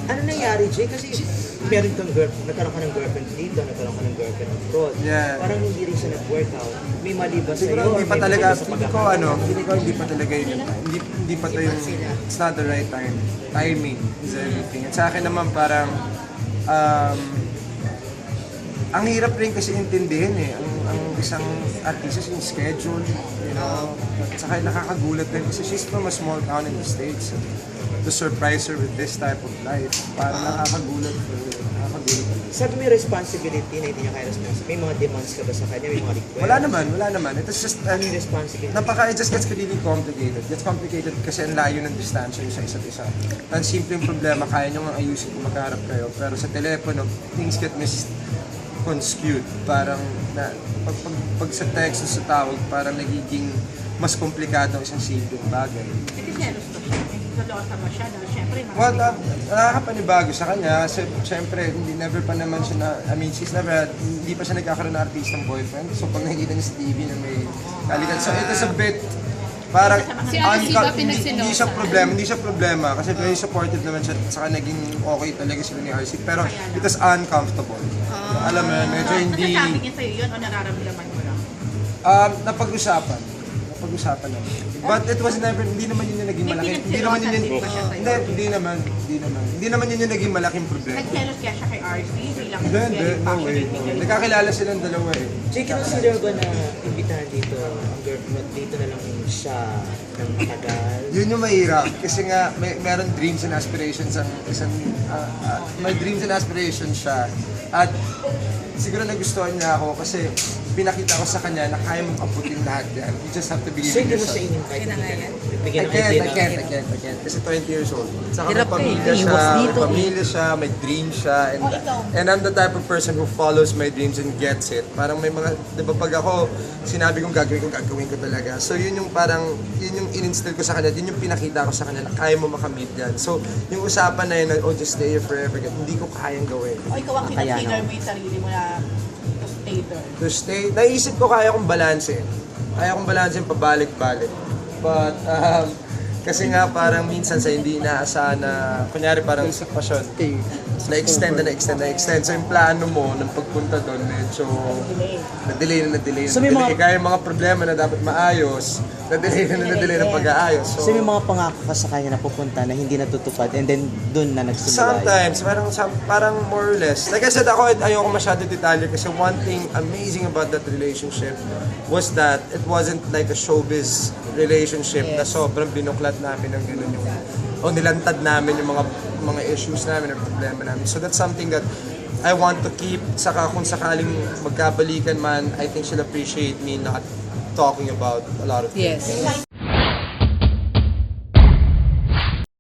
Ano nangyari, Jay? Kasi meron kang nagkaroon ka ng girlfriend dito, nagkaroon ka ng girlfriend abroad. Yeah. Parang hindi rin siya nag-workout. May mali ba sa'yo? Siguro hindi pa May talaga, mali ba sa hindi pa talaga yun, hindi pa to yung, it's not the right time. Timing is everything. At sa akin naman parang, ang hirap rin kasi intindihin eh, ang isang artista yung schedule, you know, at saka nakakagulat din kasi she's from a small town in the States. To surprise her with this type of life, parang nakakagulat. Sabi mo yung responsibility na hindi niya kaya responsibility. May mga demands ka ba sa kanya? May mga request? Wala naman. It is just, Ano yung responsibility? it just gets really complicated. Gets complicated kasi ang layo ng distansya sa isa't isa. Ang simpleng problema, kaya nyo nga ayusin kung magkaharap kayo. Pero sa telepono, things get misconstrued. Parang, pag sa text o sa tawag, parang nagiging mas komplikado ang isang simpleng bagay. Nagsiselos ba siya? Nagsiselosa ba siya? Dahil syempre, Well, nakakapanibago sa kanya kasi syempre never pa naman siya hindi pa siya nagkakaroon ng artistang boyfriend. So pag nakikita niya sa TV na may kalikan, so it is a bit parang Si RC ba pinagsilosa? hindi siya problema kasi very supportive naman siya at saka naging okay talaga sila ni RC pero it was uncomfortable. Alam mo, medyo hindi Nasasabi niya sa'yo yun o nararamdaman mo lang? napag-usapan naman. But it was never, hindi naman yun yung naging malaki. Hindi naman yun yung, hindi naman yun yung naging malaking problema. Nagselos kaya siya kay RC bilang Hindi, no way. Nagkakilala silang dalawa eh. Jay, consider ba na imbitahan dito ang girlfriend dito na lang siya ng matagal? Yun yung mahirap. Kasi nga, meron dreams and aspirations ang isang, may dreams and aspirations siya. At siguro nagustuhan niya ako kasi pinakita ko sa kanya na kaya mong abutin lahat yan. You just have to believe So, in hindi mo siya yourself. in-invite? I Bigyan ng idea na. can't. Kasi 20 years old. Saka may Hirap pamilya eh. siya, Iwas may dito. pamilya siya, may dream siya. And I'm the type of person who follows my dreams and gets it. Parang may mga, di ba pag ako, sinabi kong gagawin ko talaga. So yun yung parang, yun yung in-instill ko sa kanya, yun yung pinakita ko sa kanya na kaya mo makamit yan. So yung usapan na yun, oh just stay here forever, hindi ko kayang gawin. O ikaw ang kinasider mo yung sarili mo na stater. To stay, naisip ko kaya kong balanse. Kaya kong balanse pabalik-balik. But, kasi nga parang minsan sa hindi inaasahan na, kunyari parang sa pasyon, na-extend. So yung plano mo ng pagpunta doon, medyo na-delay. So, may mga- Kaya yung mga problema na dapat maayos, na-delay ng pag-aayos. So may mga pangako ka sa kanya na pupunta na hindi natutupad and then dun na nagsimula. Sometimes, parang more or less. Like I said, ako ayoko masyado detalye kasi one thing amazing about that relationship was that it wasn't like a showbiz relationship na sobrang binuklat namin ng gano'n yung o nilantad namin yung mga issues namin or problema namin. So that's something that I want to keep. Saka kung sakaling magkabalikan man, I think she'll appreciate me not talking about a lot of things. Yes.